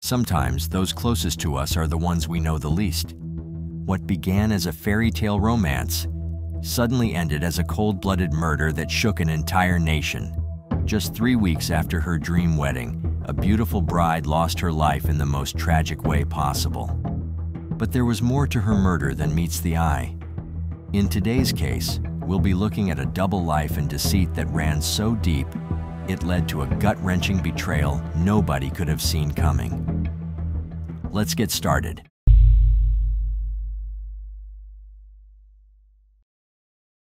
Sometimes those closest to us are the ones we know the least. What began as a fairy tale romance suddenly ended as a cold-blooded murder that shook an entire nation. Just 3 weeks after her dream wedding, a beautiful bride lost her life in the most tragic way possible. But there was more to her murder than meets the eye. In today's case, we'll be looking at a double life and deceit that ran so deep, it led to a gut-wrenching betrayal nobody could have seen coming. Let's get started.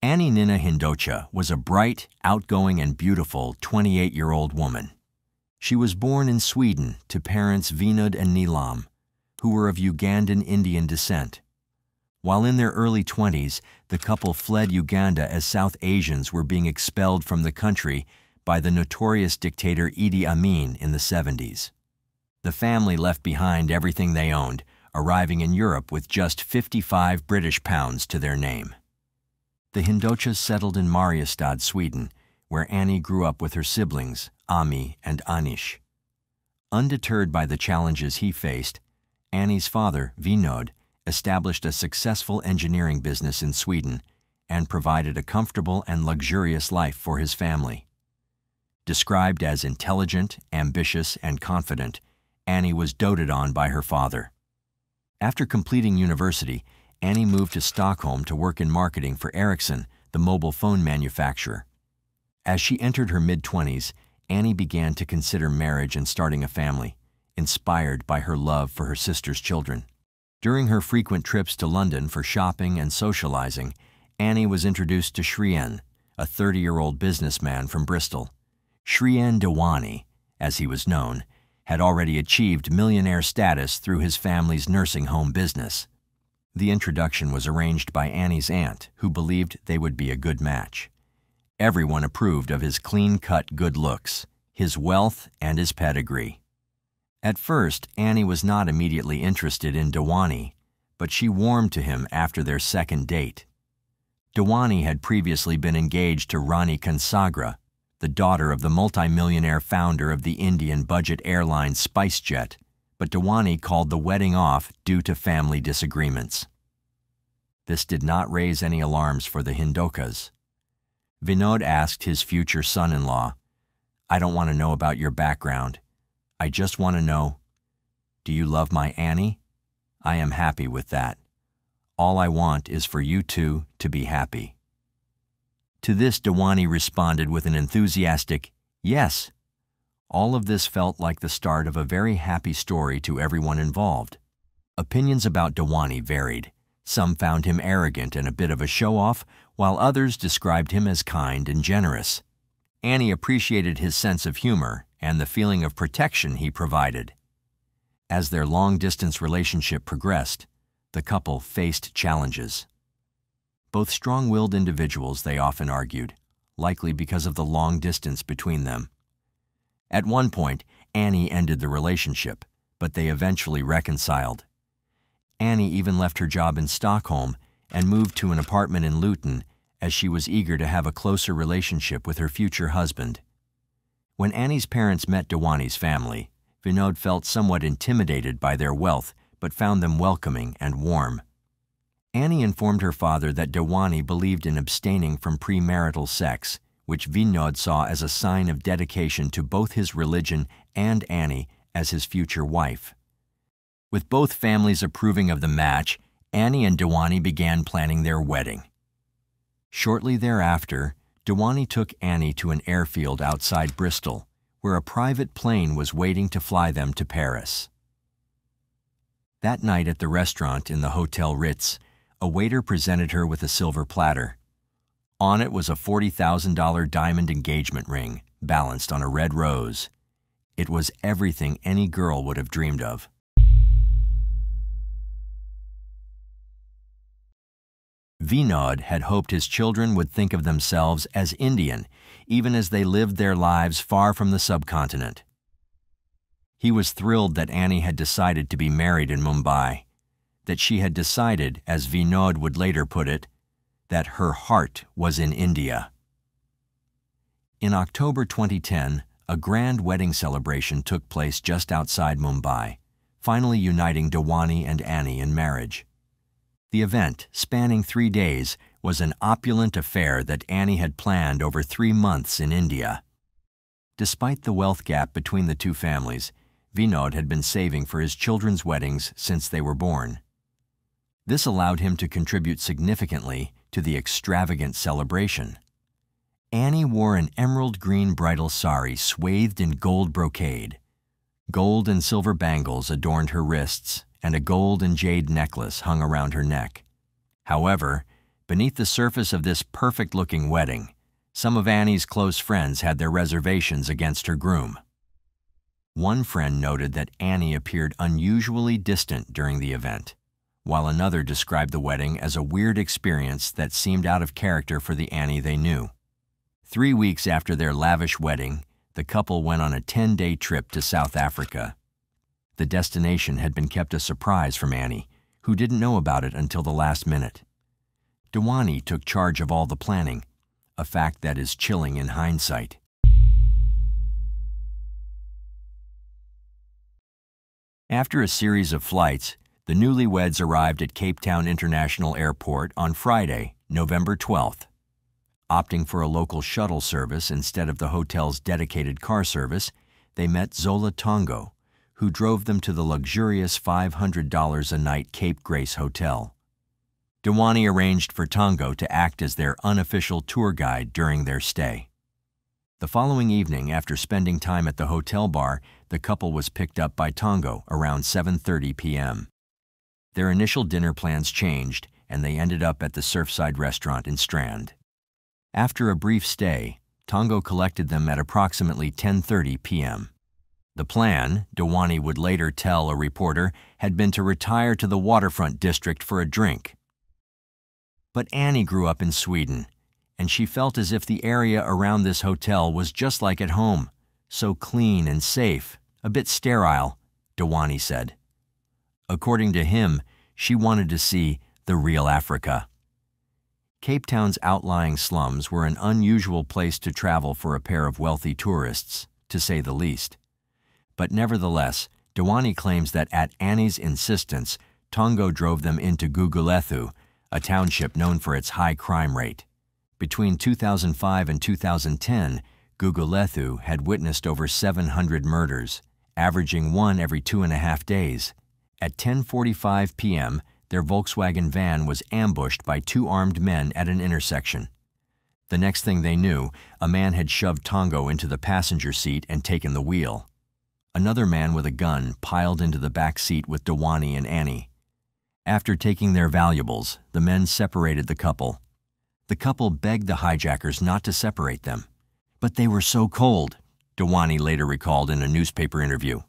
Anni Hindocha was a bright, outgoing, and beautiful 28-year-old woman. She was born in Sweden to parents Vinod and Nilam, who were of Ugandan Indian descent. While in their early 20s, the couple fled Uganda as South Asians were being expelled from the country by the notorious dictator Idi Amin in the 70s. The family left behind everything they owned, arriving in Europe with just 55 British pounds to their name. The Hindochas settled in Mariestad, Sweden, where Anni grew up with her siblings, Ami and Anish. Undeterred by the challenges he faced, Anni's father, Vinod, established a successful engineering business in Sweden and provided a comfortable and luxurious life for his family. Described as intelligent, ambitious, and confident, Anni was doted on by her father. After completing university, Anni moved to Stockholm to work in marketing for Ericsson, the mobile phone manufacturer. As she entered her mid-20s, Anni began to consider marriage and starting a family, inspired by her love for her sister's children. During her frequent trips to London for shopping and socializing, Anni was introduced to Shrien, a 30-year-old businessman from Bristol. Anni Dewani, as he was known, had already achieved millionaire status through his family's nursing home business. The introduction was arranged by Anni's aunt, who believed they would be a good match. Everyone approved of his clean-cut good looks, his wealth, and his pedigree. At first, Anni was not immediately interested in Dewani, but she warmed to him after their second date. Dewani had previously been engaged to Rani Kansagra, the daughter of the multimillionaire founder of the Indian budget airline SpiceJet, but Dewani called the wedding off due to family disagreements. This did not raise any alarms for the Hindochas. Vinod asked his future son-in-law, "I don't want to know about your background. I just want to know, do you love my Anni? I am happy with that. All I want is for you two to be happy." To this, Dewani responded with an enthusiastic, "Yes." All of this felt like the start of a very happy story to everyone involved. Opinions about Dewani varied. Some found him arrogant and a bit of a show-off, while others described him as kind and generous. Anni appreciated his sense of humor and the feeling of protection he provided. As their long-distance relationship progressed, the couple faced challenges. Both strong-willed individuals, they often argued, likely because of the long distance between them. At one point, Anni ended the relationship, but they eventually reconciled. Anni even left her job in Stockholm and moved to an apartment in Luton as she was eager to have a closer relationship with her future husband. When Anni's parents met Dewani's family, Vinod felt somewhat intimidated by their wealth but found them welcoming and warm. Anni informed her father that Dewani believed in abstaining from premarital sex, which Vinod saw as a sign of dedication to both his religion and Anni as his future wife. With both families approving of the match, Anni and Dewani began planning their wedding. Shortly thereafter, Dewani took Anni to an airfield outside Bristol, where a private plane was waiting to fly them to Paris. That night at the restaurant in the Hotel Ritz, a waiter presented her with a silver platter. On it was a $40,000 diamond engagement ring, balanced on a red rose. It was everything any girl would have dreamed of. Vinod had hoped his children would think of themselves as Indian, even as they lived their lives far from the subcontinent. He was thrilled that Anni had decided to be married in Mumbai, that she had decided, as Vinod would later put it, that her heart was in India. In October 2010, a grand wedding celebration took place just outside Mumbai, finally uniting Dewani and Anni in marriage. The event, spanning 3 days, was an opulent affair that Anni had planned over 3 months in India. Despite the wealth gap between the two families, Vinod had been saving for his children's weddings since they were born. This allowed him to contribute significantly to the extravagant celebration. Anni wore an emerald green bridal sari swathed in gold brocade. Gold and silver bangles adorned her wrists, and a gold and jade necklace hung around her neck. However, beneath the surface of this perfect-looking wedding, some of Anni's close friends had their reservations against her groom. One friend noted that Anni appeared unusually distant during the event, while another described the wedding as a weird experience that seemed out of character for the Anni they knew. 3 weeks after their lavish wedding, the couple went on a 10-day trip to South Africa. The destination had been kept a surprise from Anni, who didn't know about it until the last minute. Dewani took charge of all the planning, a fact that is chilling in hindsight. After a series of flights, the newlyweds arrived at Cape Town International Airport on Friday, November 12th. Opting for a local shuttle service instead of the hotel's dedicated car service, they met Zola Tongo, who drove them to the luxurious $500 a night Cape Grace Hotel. Dewani arranged for Tongo to act as their unofficial tour guide during their stay. The following evening, after spending time at the hotel bar, the couple was picked up by Tongo around 7:30 p.m. Their initial dinner plans changed, and they ended up at the Surfside restaurant in Strand. After a brief stay, Tongo collected them at approximately 10:30 p.m. The plan, Dewani would later tell a reporter, had been to retire to the waterfront district for a drink. But Anni grew up in Sweden, and she felt as if the area around this hotel was just like at home, so clean and safe, a bit sterile, Dewani said. According to him, she wanted to see the real Africa. Cape Town's outlying slums were an unusual place to travel for a pair of wealthy tourists, to say the least. But nevertheless, Dewani claims that at Anni's insistence, Tongo drove them into Gugulethu, a township known for its high crime rate. Between 2005 and 2010, Gugulethu had witnessed over 700 murders, averaging one every 2.5 days. At 10:45 p.m., their Volkswagen van was ambushed by 2 armed men at an intersection. The next thing they knew, a man had shoved Tongo into the passenger seat and taken the wheel. Another man with a gun piled into the back seat with Dewani and Anni. After taking their valuables, the men separated the couple. The couple begged the hijackers not to separate them. But they were so cold, Dewani later recalled in a newspaper interview.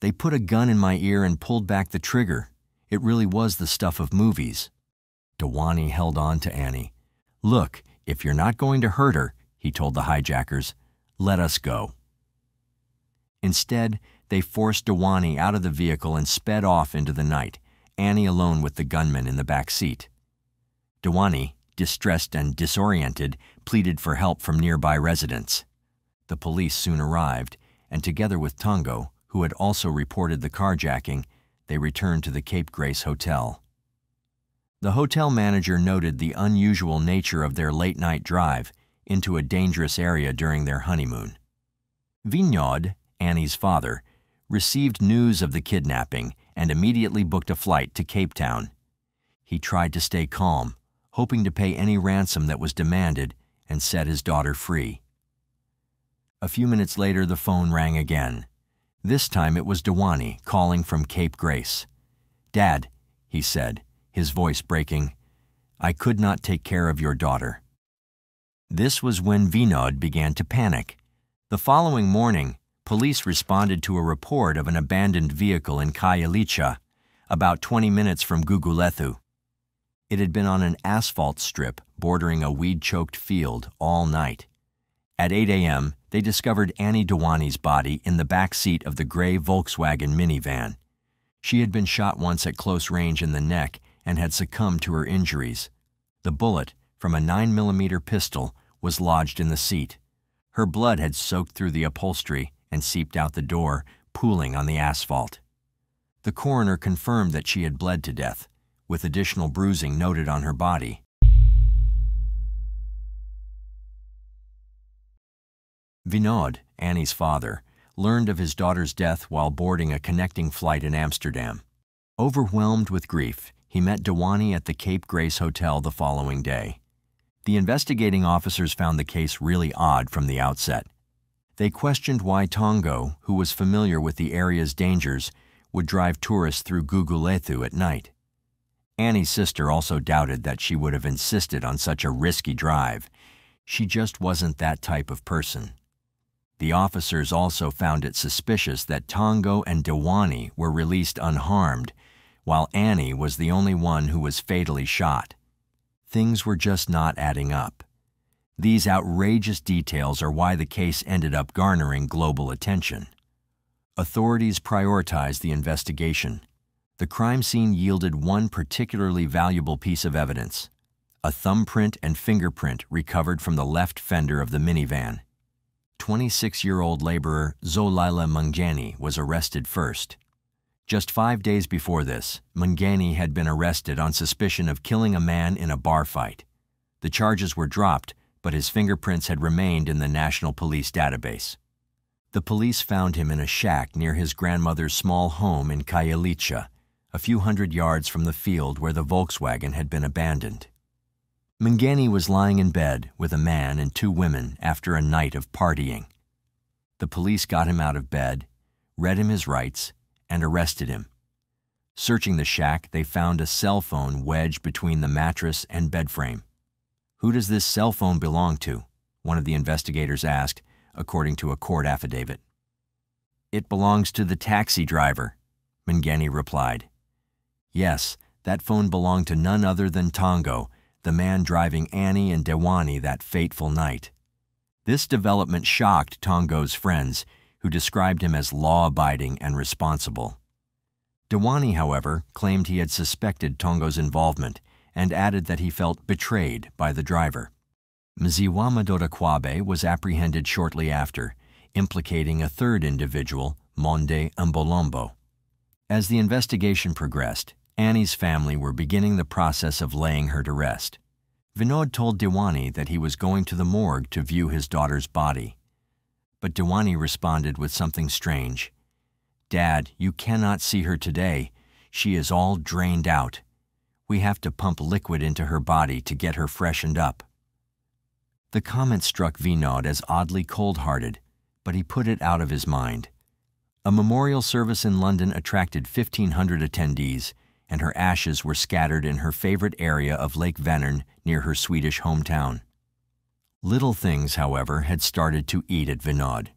They put a gun in my ear and pulled back the trigger. It really was the stuff of movies. Dewani held on to Anni. Look, if you're not going to hurt her, he told the hijackers, let us go. Instead, they forced Dewani out of the vehicle and sped off into the night, Anni alone with the gunman in the back seat. Dewani, distressed and disoriented, pleaded for help from nearby residents. The police soon arrived, and together with Tongo, who had also reported the carjacking, they returned to the Cape Grace Hotel. The hotel manager noted the unusual nature of their late-night drive into a dangerous area during their honeymoon. Vinod, Anni's father, received news of the kidnapping and immediately booked a flight to Cape Town. He tried to stay calm, hoping to pay any ransom that was demanded and set his daughter free. A few minutes later, the phone rang again. This time it was Dewani calling from Cape Grace. "Dad," he said, his voice breaking, "I could not take care of your daughter." This was when Vinod began to panic. The following morning, police responded to a report of an abandoned vehicle in Khayelitsha, about 20 minutes from Gugulethu. It had been on an asphalt strip bordering a weed-choked field all night. At 8 a.m., they discovered Anni Dewani's body in the back seat of the gray Volkswagen minivan. She had been shot once at close range in the neck and had succumbed to her injuries. The bullet, from a 9mm pistol, was lodged in the seat. Her blood had soaked through the upholstery and seeped out the door, pooling on the asphalt. The coroner confirmed that she had bled to death, with additional bruising noted on her body. Vinod, Annie's father, learned of his daughter's death while boarding a connecting flight in Amsterdam. Overwhelmed with grief, he met Dewani at the Cape Grace Hotel the following day. The investigating officers found the case really odd from the outset. They questioned why Tongo, who was familiar with the area's dangers, would drive tourists through Gugulethu at night. Annie's sister also doubted that she would have insisted on such a risky drive. She just wasn't that type of person. The officers also found it suspicious that Tongo and Dewani were released unharmed, while Annie was the only one who was fatally shot. Things were just not adding up. These outrageous details are why the case ended up garnering global attention. Authorities prioritized the investigation. The crime scene yielded one particularly valuable piece of evidence: a thumbprint and fingerprint recovered from the left fender of the minivan. 26-year-old laborer Zolila Mungani was arrested first. Just 5 days before this, Mungani had been arrested on suspicion of killing a man in a bar fight. The charges were dropped, but his fingerprints had remained in the National Police database. The police found him in a shack near his grandmother's small home in Khayelitsha, a few hundred yards from the field where the Volkswagen had been abandoned. Mungani was lying in bed with a man and 2 women after a night of partying. The police got him out of bed, read him his rights, and arrested him. Searching the shack, they found a cell phone wedged between the mattress and bed frame. "Who does this cell phone belong to?" one of the investigators asked, according to a court affidavit. "It belongs to the taxi driver," Mungani replied. Yes, that phone belonged to none other than Tongo, the man driving Annie and Dewani that fateful night. This development shocked Tongo's friends, who described him as law-abiding and responsible. Dewani, however, claimed he had suspected Tongo's involvement and added that he felt betrayed by the driver. Mziwama Dodakwabe was apprehended shortly after, implicating a third individual, Monde Mbolombo. As the investigation progressed, Annie's family were beginning the process of laying her to rest. Vinod told Dewani that he was going to the morgue to view his daughter's body. But Dewani responded with something strange. "Dad, you cannot see her today. She is all drained out. We have to pump liquid into her body to get her freshened up." The comment struck Vinod as oddly cold-hearted, but he put it out of his mind. A memorial service in London attracted 1,500 attendees, and her ashes were scattered in her favorite area of Lake Vänern near her Swedish hometown. Little things, however, had started to eat at Vinod.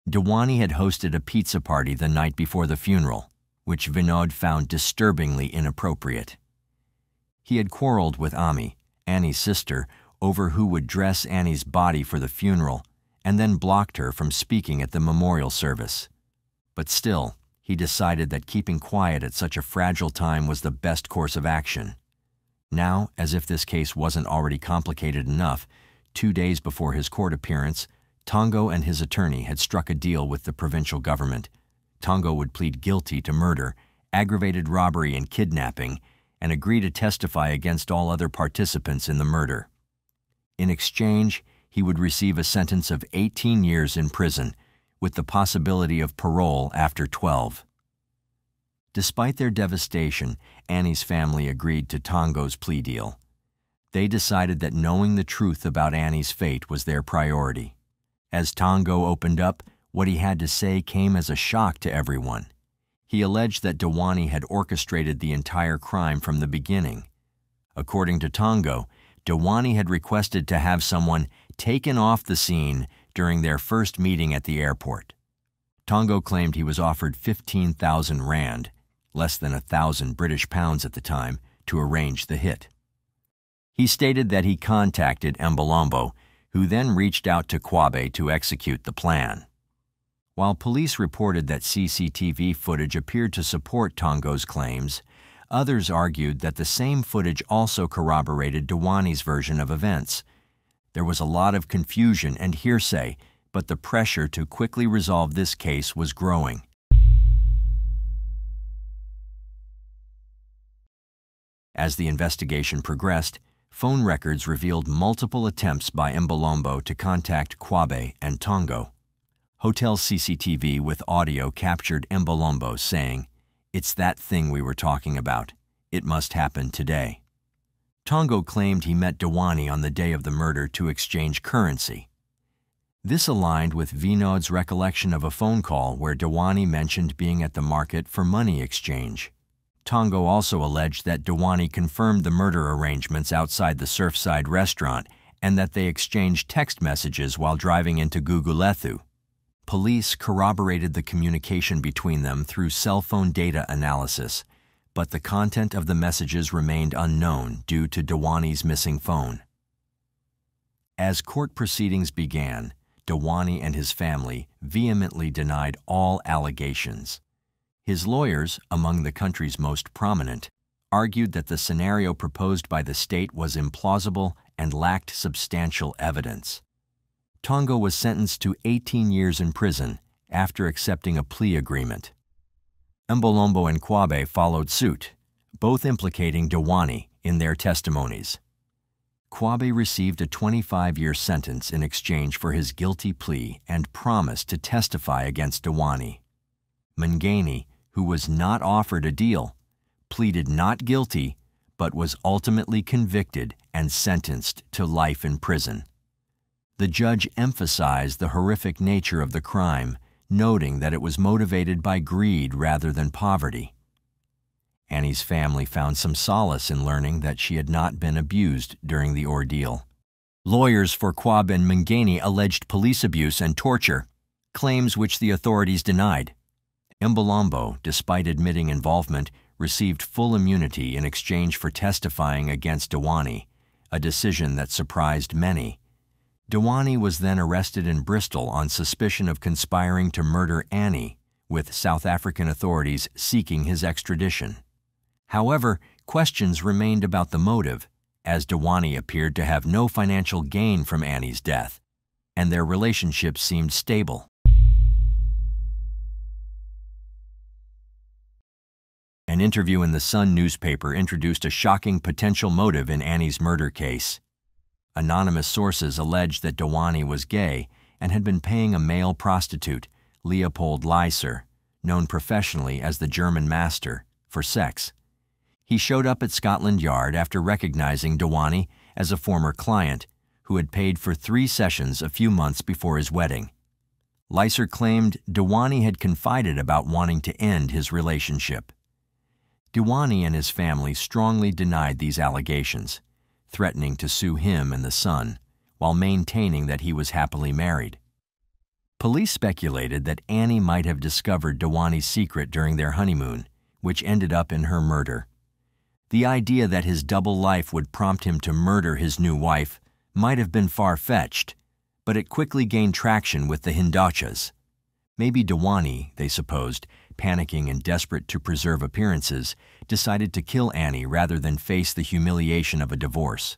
Dewani had hosted a pizza party the night before the funeral, which Vinod found disturbingly inappropriate. He had quarreled with Ami, Annie's sister, over who would dress Annie's body for the funeral, and then blocked her from speaking at the memorial service. But still, he decided that keeping quiet at such a fragile time was the best course of action. Now, as if this case wasn't already complicated enough, 2 days before his court appearance, Tongo and his attorney had struck a deal with the provincial government. Tongo would plead guilty to murder, aggravated robbery, and kidnapping, and agree to testify against all other participants in the murder. In exchange, he would receive a sentence of 18 years in prison, with the possibility of parole after 12. Despite their devastation, Annie's family agreed to Tongo's plea deal. They decided that knowing the truth about Annie's fate was their priority. As Tongo opened up, what he had to say came as a shock to everyone. He alleged that Dewani had orchestrated the entire crime from the beginning. According to Tongo, Dewani had requested to have someone taken off the scene during their first meeting at the airport. Tongo claimed he was offered 15,000 rand, less than 1,000 British pounds at the time, to arrange the hit. He stated that he contacted Mbolombo, who then reached out to Kwabe to execute the plan. While police reported that CCTV footage appeared to support Tongo's claims, others argued that the same footage also corroborated Dewani's version of events. There was a lot of confusion and hearsay, but the pressure to quickly resolve this case was growing. As the investigation progressed, phone records revealed multiple attempts by Mbolombo to contact Kwabe and Tongo. Hotel CCTV with audio captured Mbolombo saying, "It's that thing we were talking about. It must happen today." Tongo claimed he met Dewani on the day of the murder to exchange currency. This aligned with Vinod's recollection of a phone call where Dewani mentioned being at the market for money exchange. Tongo also alleged that Dewani confirmed the murder arrangements outside the Surfside restaurant and that they exchanged text messages while driving into Gugulethu. Police corroborated the communication between them through cell phone data analysis, but the content of the messages remained unknown due to Dewani's missing phone. As court proceedings began, Dewani and his family vehemently denied all allegations. His lawyers, among the country's most prominent, argued that the scenario proposed by the state was implausible and lacked substantial evidence. Tongo was sentenced to 18 years in prison after accepting a plea agreement. Mbolombo and Kwabe followed suit, both implicating Dewani in their testimonies. Kwabe received a 25-year sentence in exchange for his guilty plea and promised to testify against Dewani. Mngeni, who was not offered a deal, pleaded not guilty but was ultimately convicted and sentenced to life in prison. The judge emphasized the horrific nature of the crime, noting that it was motivated by greed rather than poverty. Annie's family found some solace in learning that she had not been abused during the ordeal. Lawyers for Kwabe and Mngeni alleged police abuse and torture, claims which the authorities denied. Mbolombo, despite admitting involvement, received full immunity in exchange for testifying against Dewani, a decision that surprised many. Dewani was then arrested in Bristol on suspicion of conspiring to murder Annie, with South African authorities seeking his extradition. However, questions remained about the motive, as Dewani appeared to have no financial gain from Annie's death, and their relationship seemed stable. An interview in the Sun newspaper introduced a shocking potential motive in Annie's murder case. Anonymous sources alleged that Dewani was gay and had been paying a male prostitute, Leopold Leiser, known professionally as the German Master, for sex. He showed up at Scotland Yard after recognizing Dewani as a former client who had paid for 3 sessions a few months before his wedding. Leiser claimed Dewani had confided about wanting to end his relationship. Dewani and his family strongly denied these allegations, threatening to sue him and the Sun, while maintaining that he was happily married. Police speculated that Annie might have discovered Dewani's secret during their honeymoon, which ended up in her murder. The idea that his double life would prompt him to murder his new wife might have been far-fetched, but it quickly gained traction with the Hindochas. Maybe Dewani, they supposed, panicking and desperate to preserve appearances, decided to kill Annie rather than face the humiliation of a divorce.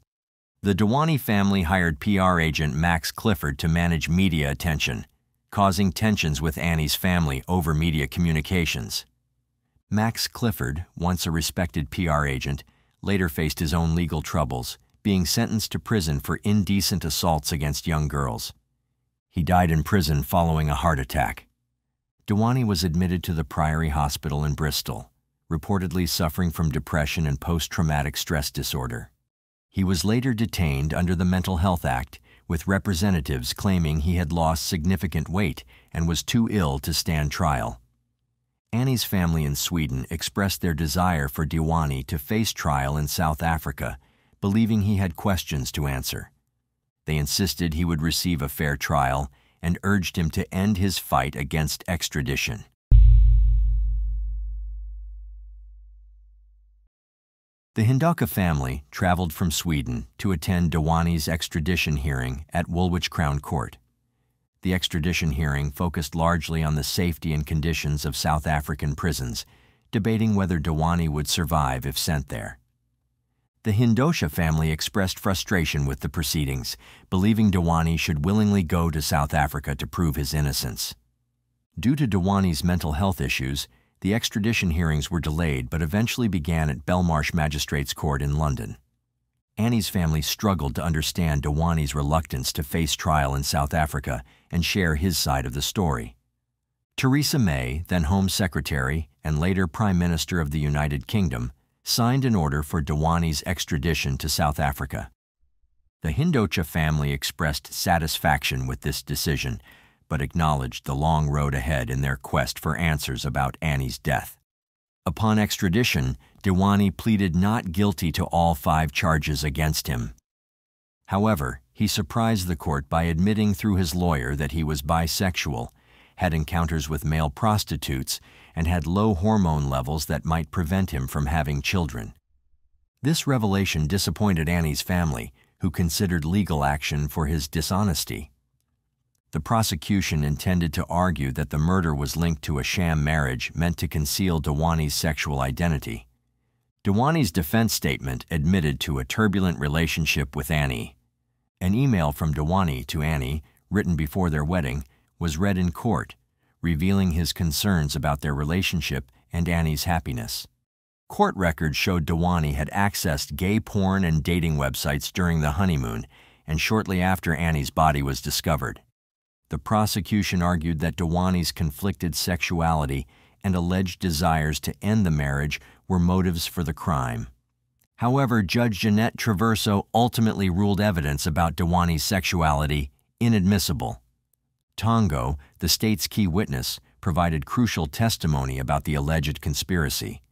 The Dewani family hired PR agent Max Clifford to manage media attention, causing tensions with Annie's family over media communications. Max Clifford, once a respected PR agent, later faced his own legal troubles, being sentenced to prison for indecent assaults against young girls. He died in prison following a heart attack. Dewani was admitted to the Priory Hospital in Bristol, reportedly suffering from depression and post-traumatic stress disorder. He was later detained under the Mental Health Act, with representatives claiming he had lost significant weight and was too ill to stand trial. Annie's family in Sweden expressed their desire for Dewani to face trial in South Africa, believing he had questions to answer. They insisted he would receive a fair trial and urged him to end his fight against extradition. The Hindocha family traveled from Sweden to attend Dewani's extradition hearing at Woolwich Crown Court. The extradition hearing focused largely on the safety and conditions of South African prisons, debating whether Dewani would survive if sent there. The Hindosha family expressed frustration with the proceedings, believing Dewani should willingly go to South Africa to prove his innocence. Due to Dewani's mental health issues, the extradition hearings were delayed but eventually began at Belmarsh Magistrates Court in London. Annie's family struggled to understand Dewani's reluctance to face trial in South Africa and share his side of the story. Theresa May, then Home Secretary and later Prime Minister of the United Kingdom, signed an order for Dewani's extradition to South Africa. The Hindosha family expressed satisfaction with this decision, but acknowledged the long road ahead in their quest for answers about Annie's death. Upon extradition, Dewani pleaded not guilty to all 5 charges against him. However, he surprised the court by admitting through his lawyer that he was bisexual, had encounters with male prostitutes, and had low hormone levels that might prevent him from having children. This revelation disappointed Annie's family, who considered legal action for his dishonesty. The prosecution intended to argue that the murder was linked to a sham marriage meant to conceal Dewani's sexual identity. Dewani's defense statement admitted to a turbulent relationship with Annie. An email from Dewani to Annie, written before their wedding, was read in court, revealing his concerns about their relationship and Annie's happiness. Court records showed Dewani had accessed gay porn and dating websites during the honeymoon and shortly after Annie's body was discovered. The prosecution argued that Dewani's conflicted sexuality and alleged desires to end the marriage were motives for the crime. However, Judge Jeanette Traverso ultimately ruled evidence about Dewani's sexuality inadmissible. Tongo, the state's key witness, provided crucial testimony about the alleged conspiracy.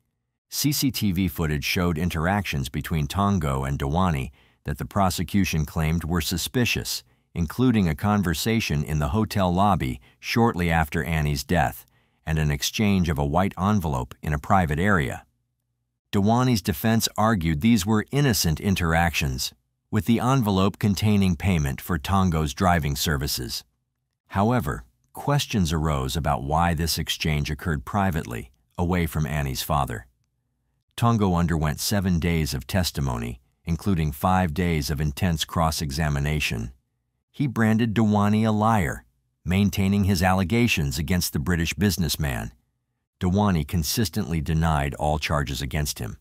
CCTV footage showed interactions between Tongo and Dewani that the prosecution claimed were suspicious, including a conversation in the hotel lobby shortly after Annie's death and an exchange of a white envelope in a private area. Dewani's defense argued these were innocent interactions, with the envelope containing payment for Tongo's driving services. However, questions arose about why this exchange occurred privately, away from Annie's father. Tongo underwent 7 days of testimony, including 5 days of intense cross-examination. He branded Dewani a liar, maintaining his allegations against the British businessman. Dewani consistently denied all charges against him.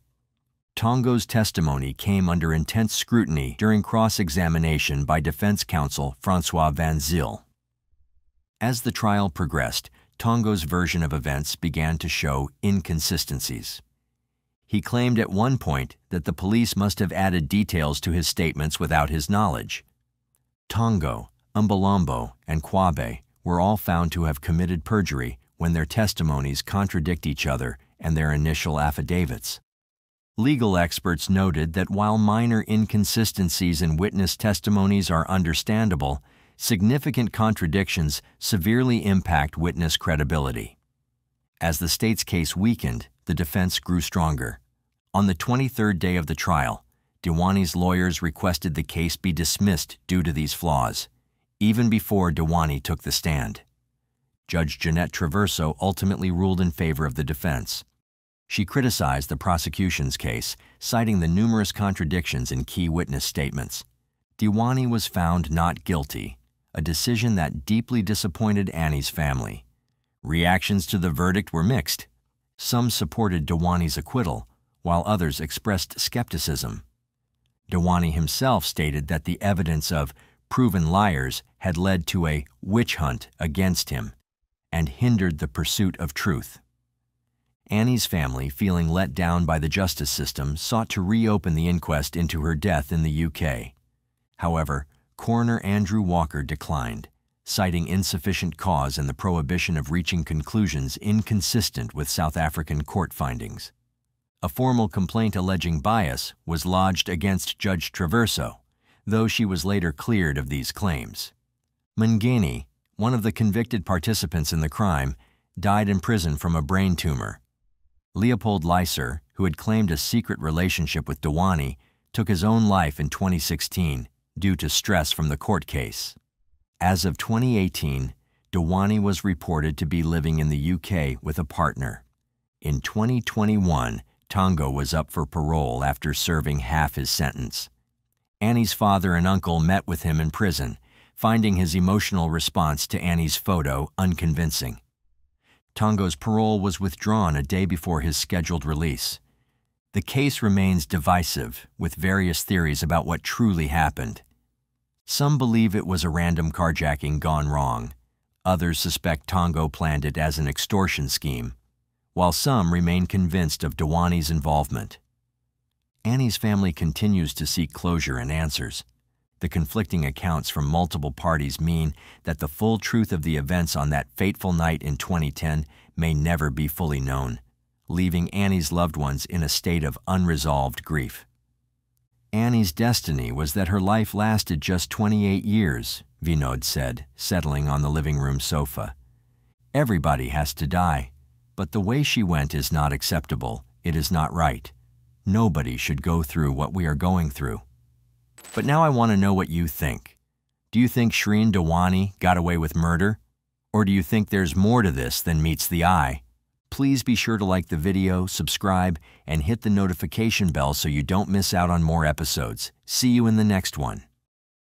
Tongo's testimony came under intense scrutiny during cross-examination by defense counsel Francois Van Zyl. As the trial progressed, Tongo's version of events began to show inconsistencies. He claimed at one point that the police must have added details to his statements without his knowledge. Tongo, Umbalombo, and Kwabe were all found to have committed perjury when their testimonies contradict each other and their initial affidavits. Legal experts noted that while minor inconsistencies in witness testimonies are understandable, significant contradictions severely impact witness credibility. As the state's case weakened, the defense grew stronger. On the 23rd day of the trial, Dewani's lawyers requested the case be dismissed due to these flaws, even before Dewani took the stand. Judge Jeanette Traverso ultimately ruled in favor of the defense. She criticized the prosecution's case, citing the numerous contradictions in key witness statements. Dewani was found not guilty, a decision that deeply disappointed Annie's family. Reactions to the verdict were mixed. Some supported Dewani's acquittal, while others expressed skepticism. Dewani himself stated that the evidence of proven liars had led to a witch hunt against him and hindered the pursuit of truth. Annie's family, feeling let down by the justice system, sought to reopen the inquest into her death in the UK. However, Coroner Andrew Walker declined, citing insufficient cause and the prohibition of reaching conclusions inconsistent with South African court findings. A formal complaint alleging bias was lodged against Judge Traverso, though she was later cleared of these claims. Mngeni, one of the convicted participants in the crime, died in prison from a brain tumor. Leopold Leiser, who had claimed a secret relationship with Dewani, took his own life in 2016 due to stress from the court case. As of 2018, Dewani was reported to be living in the UK with a partner. In 2021, Tongo was up for parole after serving half his sentence. Anni's father and uncle met with him in prison, finding his emotional response to Anni's photo unconvincing. Tongo's parole was withdrawn a day before his scheduled release. The case remains divisive, with various theories about what truly happened. Some believe it was a random carjacking gone wrong. Others suspect Tongo planned it as an extortion scheme, while some remain convinced of Dewani's involvement. Anni's family continues to seek closure and answers. The conflicting accounts from multiple parties mean that the full truth of the events on that fateful night in 2010 may never be fully known, leaving Anni's loved ones in a state of unresolved grief. Anni's destiny was that her life lasted just 28 years, Vinod said, settling on the living room sofa. Everybody has to die, but the way she went is not acceptable. It is not right. Nobody should go through what we are going through. But now I want to know what you think. Do you think Shreen Dewani got away with murder? Or do you think there's more to this than meets the eye? Please be sure to like the video, subscribe, and hit the notification bell so you don't miss out on more episodes. See you in the next one.